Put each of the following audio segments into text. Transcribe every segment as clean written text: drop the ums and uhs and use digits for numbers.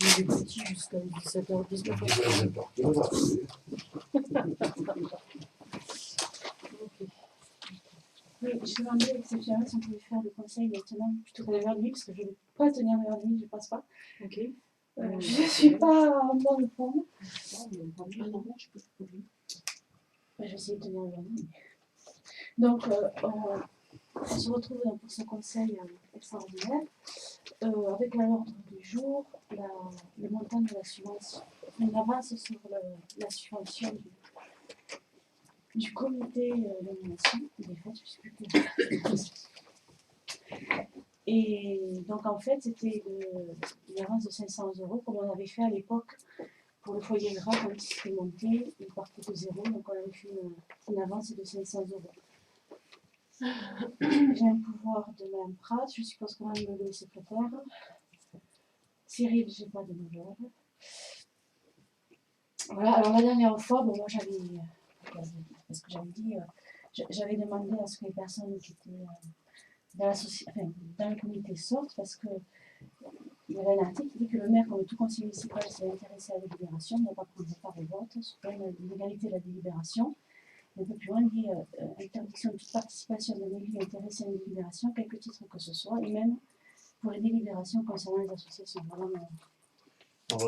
Je suis petit jusqu'à 17h, 19h. Oui, je demandais exceptionnellement si on pouvait faire le conseil maintenant plutôt que 9h30 parce que je ne vais pas tenir 9h30, je ne pense pas. Ok. Je ne suis pas en bonne forme. Je peux Je vais essayer de tenir 9h30. Donc, on se retrouve pour ce conseil extraordinaire avec à l'ordre du jour le montant de la subvention, une avance sur la subvention du comité d'animation des fêtes, je sais plus. Et donc en fait, c'était une avance de 500 € comme on avait fait à l'époque pour le foyer gras quand il s'était monté, il partait de zéro, donc on avait fait une avance de 500 €. J'ai un pouvoir de Mme Prat, je suppose quand même le secrétaire. Cyril, je n'ai pas de nouvelles. Voilà, alors la dernière fois, bon, moi j'avais, parce que j'avais dit, j'avais demandé à ce que les personnes qui étaient dans le comité sortent, parce que il y avait un article qui dit que le maire, comme tout conseiller municipal, s'est intéressé à la délibération, ne doit pas prendre part au vote, sous peine d'illégalité de la délibération. Un peu plus loin, il dit interdiction de toute participation d'un élu intéressé à une délibération, quelque titre que ce soit, et même pour les délibérations concernant les associations. Voilà, on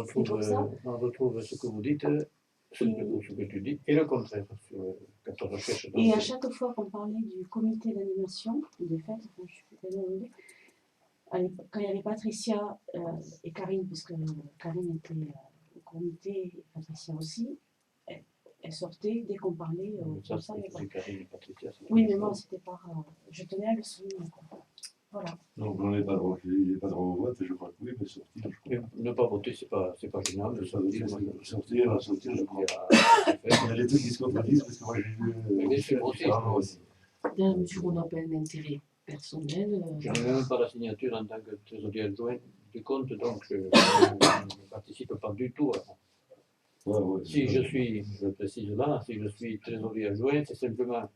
retrouve ce que vous dites, ce que tu dis, et le contraire, quand on recherche. Et à chaque fois qu'on parlait du comité d'animation des fêtes, enfin, je suis pas demandée, quand il y avait Patricia et Karine, puisque Karine était au comité, et Patricia aussi, elle sortait dès qu'on parlait. Ça, c'est Karine et Patricia. Oui, mais moi, c'était par. Je tenais à le souligner. Voilà. Donc on n'est pas droit, il n'est pas droit au vote, et je crois que oui, mais sortir, je crois. Ne pas voter, c'est pas génial. Sortir, je crois. Il y a des trucs qui se contredisent, parce que moi j'ai vu différemment aussi. Dans la mesure où on n'a pas un intérêt personnel. Je n'ai même pas la signature en tant que trésorier adjoint du compte, donc je ne participe pas du tout à ça. Si je suis, je le précise là, si je suis trésorier adjoint, c'est simplement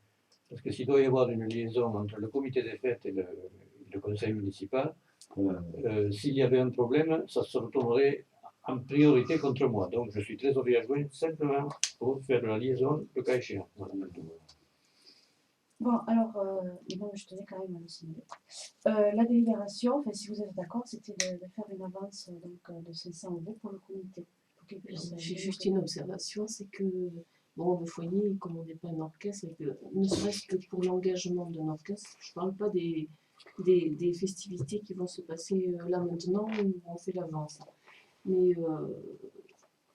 parce que s'il doit y avoir une liaison entre le comité des fêtes et le conseil municipal, s'il y avait un problème, ça se retournerait en priorité contre moi. Donc je suis trésorier adjoint simplement pour faire la liaison le cas échéant. Voilà. Bon, alors, je tenais quand même à le signaler. La délibération, enfin, si vous êtes d'accord, c'était de faire une avance de 500 € pour le comité. J'ai juste une observation, c'est que bon, le foyer, comme on n'est pas un orchestre, et que, ne serait-ce que pour l'engagement d'un orchestre, je ne parle pas des festivités qui vont se passer là maintenant où on fait l'avance. Mais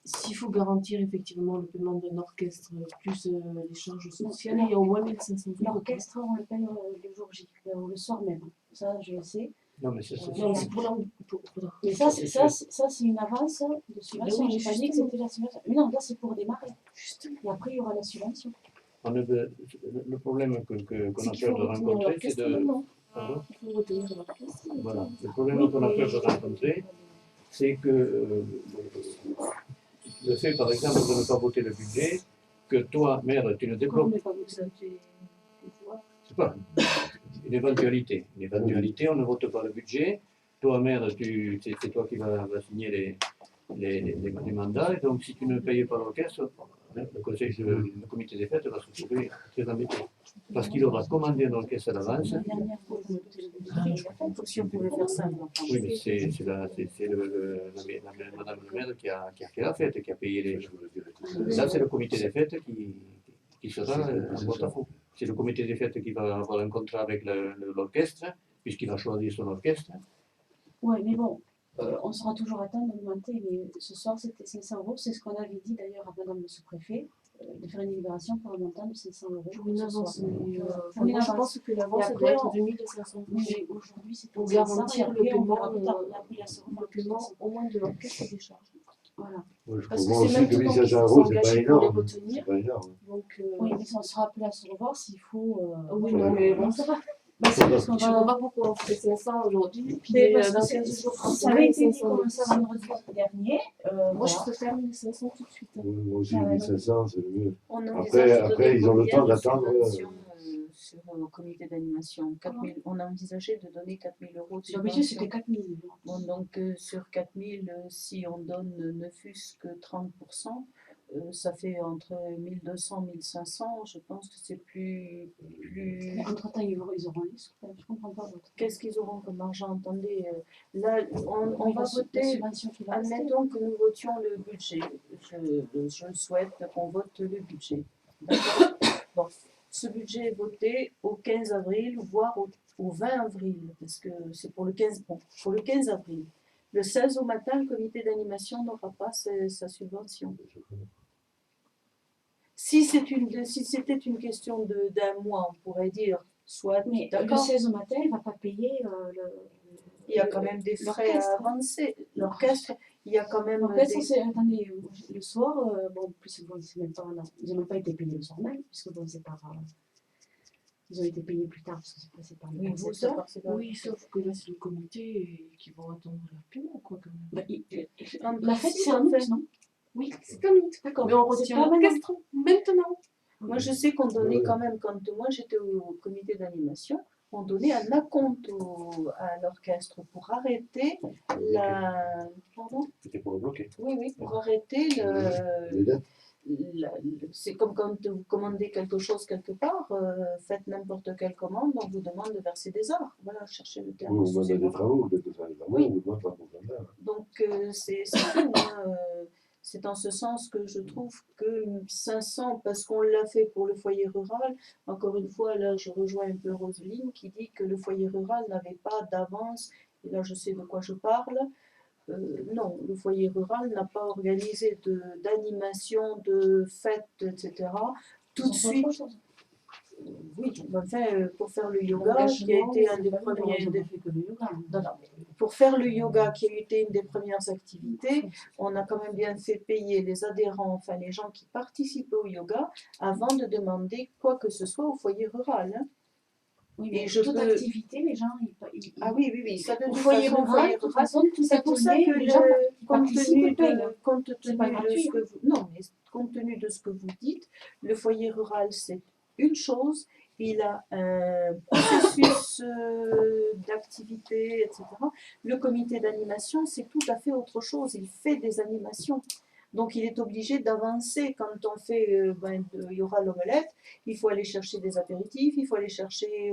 s'il faut garantir effectivement le paiement d'un orchestre plus les charges sociales, il y a au moins 1500 €. L'orchestre, on le paye le jour J, le soir même. Ça, je le sais. Non, mais c'est Mais ça, c'est une avance de subvention. Oui, J'ai pas dit que c'était la subvention. Mais non, là, c'est pour démarrer. Et après, il y aura la subvention. Le problème qu'on a peur de rencontrer, c'est de. Pardon ? Il faut retenir l'orchestre. Voilà. Le problème qu'on a peur de rencontrer, c'est que le fait, par exemple, de ne pas voter le budget, que toi, maire, tu ne débloques. C'est pas une éventualité. Une éventualité, on ne vote pas le budget. Toi, maire, c'est toi qui vas signer les mandats. Et donc, si tu ne payes pas l'orchestre, le comité des fêtes va se trouver très embêté. Parce qu'il aura commandé un orchestre à l'avance. Si on pouvait faire ça. Oui, mais c'est madame le maire qui a fait la fête, qui a payé les. Là, c'est le comité des fêtes qui sera en porte-à-faux. C'est le comité des fêtes qui va avoir un contrat avec l'orchestre, puisqu'il va choisir son orchestre. Oui, mais bon, on sera toujours à temps d'augmenter. Mais ce soir, c'était 500 €. C'est ce qu'on avait dit d'ailleurs à madame le sous-préfet, de faire une libération pour un montant de 500 € Pour une avance. Je pense que l'avance doit être de 1500 €. Mais aujourd'hui, c'est pour 500, garantir et le après, on paiement, verra plus tard. Après, il y a ce le paiement au moins de l'orchestre et des charges. Voilà. Ouais, je Parce comprends que c'est aussi même que tout 1500 donc, €, c'est pas énorme. C'est pas énorme. Donc, oui, mais on sera appelé à se revoir s'il faut. oui, non, mais bon, ça va. Bah, c'est parce qu'on Je ne vois va. pas pourquoi on fait 500 aujourd'hui. Puis Parce dans que 15 jours, ça avait été dit comme ça vendredi dernier. Moi, je préfère 1500 tout de suite. Moi aussi, 1500, c'est le mieux. On envisage de Après, ils ont le temps d'attendre. au comité d'animation. 4 000, on a envisagé de donner 4 000 euros de D'habitude, subvention. c'était 4 000. Bon, donc sur 4 000, si on donne ne fût-ce que 30%, ça fait entre 1 200 et 1 500. Je pense que c'est plus... Mais entre-temps, ils auront les sous. Je comprends pas votre. Qu'est-ce qu'ils auront comme argent? Attendez, là, on va La voter. subvention qui va rester. Admettons que nous votions le budget. Je souhaite qu'on vote le budget. D'accord? Bon, ce budget est voté au 15 avril, voire au 20 avril, parce que c'est pour le 15, bon, pour le 15 avril. Le 16 au matin, le comité d'animation n'aura pas sa subvention. Si c'était une question d'un mois, on pourrait dire, soit Mais le d'accord. 16 au matin, il ne va pas payer Il y a quand même des frais à avancer. L'orchestre, il y a quand même l'orchestre, c'est, attendez, le soir, bon, plus bon, c'est même pas, non, ils n'ont même pas été payés le soir même, puisque bon, c'est pas, ils ont été payés plus tard, parce que c'est passé par le Oui, vous, concepteur. ça part, pas... Oui, sauf que là, c'est le comité qui vont attendre leur paiement, quoi, quand même. Bah, la fête, c'est en août, non? Oui, c'est un août. D'accord. Mais on C'est retient pas l'orchestre maintenant. Moi, je sais qu'on donnait quand même, quand moi j'étais au comité d'animation, on donnait un acompte à l'orchestre pour arrêter la... Pardon? C'était pour le bloquer. Oui, oui, pour arrêter Les dates. c'est comme quand vous commandez quelque chose quelque part, faites n'importe quelle commande, on vous demande de verser des heures. Voilà, cherchez le terme. Ou on demande des travaux, ou de faire des travaux, Oui. ou demande pas pour faire ça. Donc c'est tout. Hein. C'est en ce sens que je trouve que 500, parce qu'on l'a fait pour le foyer rural, encore une fois, là je rejoins un peu Roselyne qui dit que le foyer rural n'avait pas d'avance, et là je sais de quoi je parle. Non, le foyer rural n'a pas organisé d'animation, de fêtes, etc. Tout de suite. Oui, enfin, pour faire le yoga, qui a été un des premiers. Non, non, pour faire le yoga, qui a été une des premières activités, on a quand même bien fait payer les adhérents, enfin les gens qui participaient au yoga, avant de demander quoi que ce soit au foyer rural. Hein. Oui, mais et je toute peux... activité, les gens, Ah oui, oui, oui, ça de au toute foyer façon, rural, de toute façon, tout c'est pour ça que les gens compte tenu C'est pas de gratuit, ce que vous, non, mais compte tenu de ce que vous dites, le foyer rural c'est une chose, il a un processus d'activité, etc. Le comité d'animation c'est tout à fait autre chose, il fait des animations. Donc il est obligé d'avancer. Quand on fait, il y aura l'omelette, il faut aller chercher des apéritifs, il faut aller chercher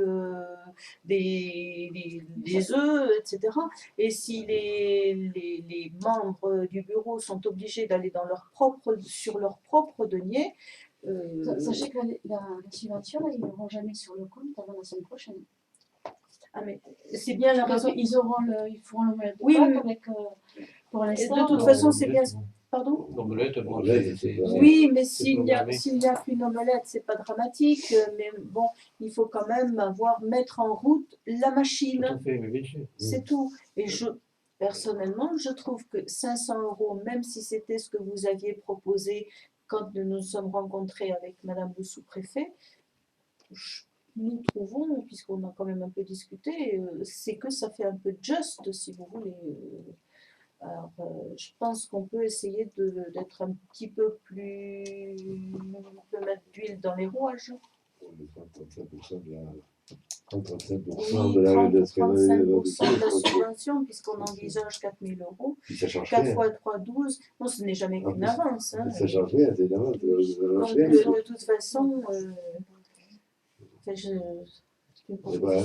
des œufs, etc. Et si les membres du bureau sont obligés d'aller sur leur propre denier, sachez que la subvention, là, ils ne l'auront jamais sur le compte avant la semaine prochaine. Ah mais c'est bien la raison. Ils feront l'omelette de Oui, Pâques avec, pour l'instant. De toute façon, c'est bien. Pardon? L'omelette, bon, oui, mais s'il n'y a qu'une omelette, c'est pas dramatique. Mais bon, il faut quand même mettre en route la machine. Tout à fait, mais bien sûr. C'est tout. Et personnellement, je trouve que 500 €, même si c'était ce que vous aviez proposé quand nous nous sommes rencontrés avec Madame le sous-préfet, nous trouvons, puisqu'on a quand même un peu discuté, c'est que ça fait un peu juste, si vous voulez. Alors, je pense qu'on peut essayer d'être un petit peu plus... On peut mettre d'huile dans les rouages. 35% de la... 35% de la subvention, puisqu'on envisage 4 000 €. 4 fois 3, 12. Non, ce n'est jamais qu'une avance. Hein. Ça change rien, c'est une avance. Donc, de toute façon,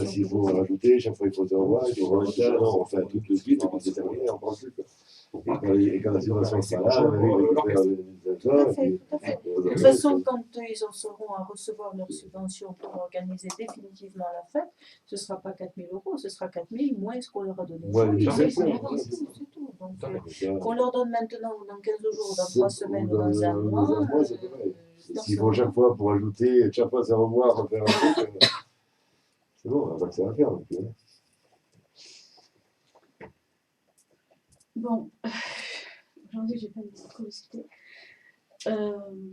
s'il faut rajouter, chaque fois il faut se revoir, il faut remonter, non, on fait tout de suite, on est terminé, on prend plus. Et quand la situation sera là, on récupère les tout à fait, tout à fait. De toute façon, quand ils en seront à recevoir leur subvention pour organiser définitivement la fête, ce ne sera pas 4 000 €, ce sera 4 000 moins ce qu'on leur a donné. C'est tout. Donc, qu'on leur donne maintenant ou dans 15 jours, dans 3 semaines ou dans un mois. S'il faut chaque fois pour ajouter, chaque fois se revoir, refaire un truc, c'est bon, on va que ça va faire. Bon, aujourd'hui j'ai pas beaucoup discuté. On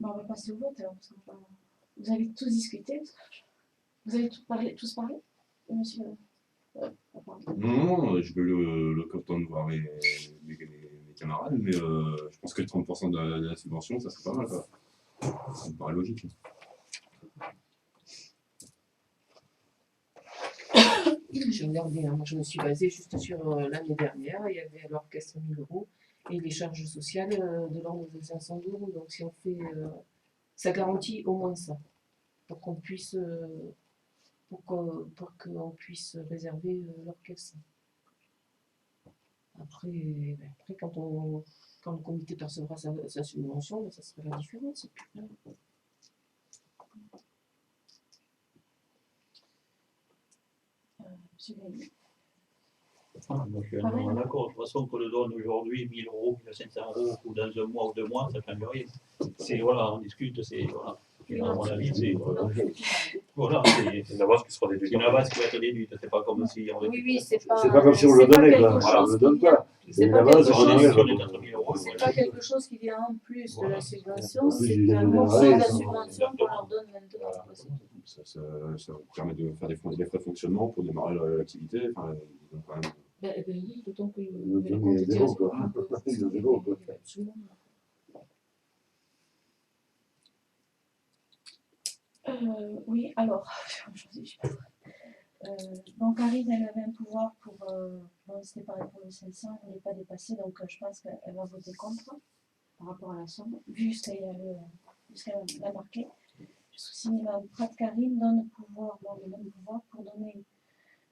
va passer au vote alors, parce que vous avez tous discuté. Vous avez tous parlé, monsieur? Non, j'ai pas eu le temps de voir mes camarades, mais je pense que 30% de la subvention, ça serait pas mal. Quoi. Ça me paraît logique. Je regardais, hein, moi je me suis basée juste sur l'année dernière, il y avait à l'orchestre 1000 € et les charges sociales de l'ordre de 500 €. Donc si on fait, ça garantit au moins ça, pour qu'on puisse, pour qu'on puisse réserver l'orchestre. Après, quand le comité percevra sa subvention, ben, ça sera la différence. Et puis, voilà. Monsieur Gaillet. Ah, moi, je suis entièrement d'accord. De toute façon, qu'on le donne aujourd'hui 1000 €, 1500 € ou dans un mois ou 2 mois, ça ne change rien. C'est voilà, on discute, c'est voilà. À mon avis, c'est voilà, c'est une avance qui sera déduite. une avance qui va être déduite. C'est pas comme si on Oui, oui, c'est pas. C'est pas comme si on le donnait, quoi. quelque Voilà, on chose le donne qui vient- pas. C'est une pas avance, quelque on chose. est- on est entre 1000 €. C'est pas quelque chose qui vient en plus de la subvention, En plus, c'est il est un donné morceau de pareil, la ça. subvention qu'on leur donne maintenant. Voilà. Ça permet de faire des frais de fonctionnement pour démarrer l'activité. Enfin, ils ont quand même. Ben oui, d'autant que Le le temps, compte il y a était zéro, à quoi. zéro, donc, Il y a zéro, quoi. absolument. Oui, alors, je sais pas. Donc Karine, elle avait un pouvoir pour, bon, c'était pareil pour le 500, elle ne voulait pas dépasser, donc je pense qu'elle va voter contre par rapport à la somme, vu ce qu'elle a marqué. Je sous-signe ma Pratt Karine donne pouvoir, bon, le même pouvoir pour donner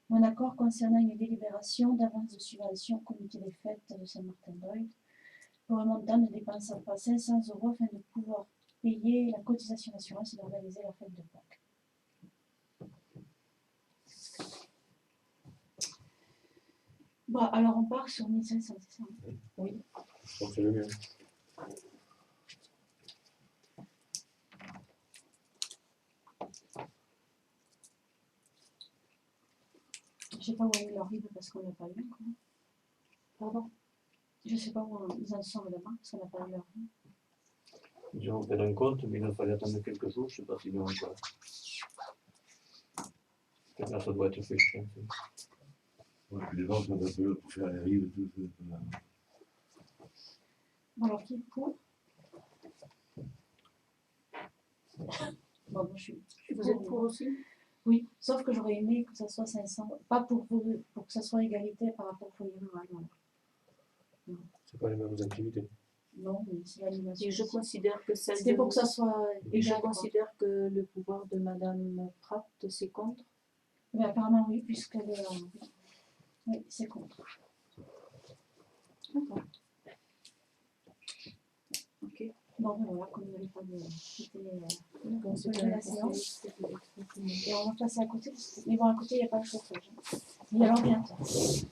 mon accord concernant une délibération d'avance de subvention au comité des fêtes de Saint-Martin-d'Oyl pour un montant ne dépassant pas 500 € afin de pouvoir payer la cotisation d'assurance et d'organiser la fête de Pâques. Bon, alors on part sur 1500, c'est ça? Oui. Je pense que c'est le mieux. Je ne sais pas où est leur RIB parce qu'on n'a pas eu encore. Pardon? Je ne sais pas où ils en sont là-bas parce qu'on n'a pas eu leur RIB. Ils ont fait un compte, mais il fallait attendre quelques jours, je ne sais pas s'ils l'ont encore. Là, ça doit être fait, je pense. Ouais, puis les gens sont un peu pour faire les rives et tout. Bon, alors qui est pour? Bon, moi, je suis Vous êtes pour aussi? Oui, sauf que j'aurais aimé que ça soit 500, pas pour que ça soit égalité par rapport au foyer rural. Voilà. C'est pas les mêmes activités. Non, mais c'est l'animation. Et je considère que celle C'était de- pour que ça soit Et je égal. quoi. considère que le pouvoir de Madame Pratt, c'est contre. Mais apparemment, oui, puisqu'elle est. Oui, c'est contre. D'accord. Ok. Bon, ben voilà, comme il n'y avait pas de. C'était. Donc, c'est la séance. Et on va passer à côté. Mais bon, à côté, il n'y a pas de chauffage. Il y a l'ambiance.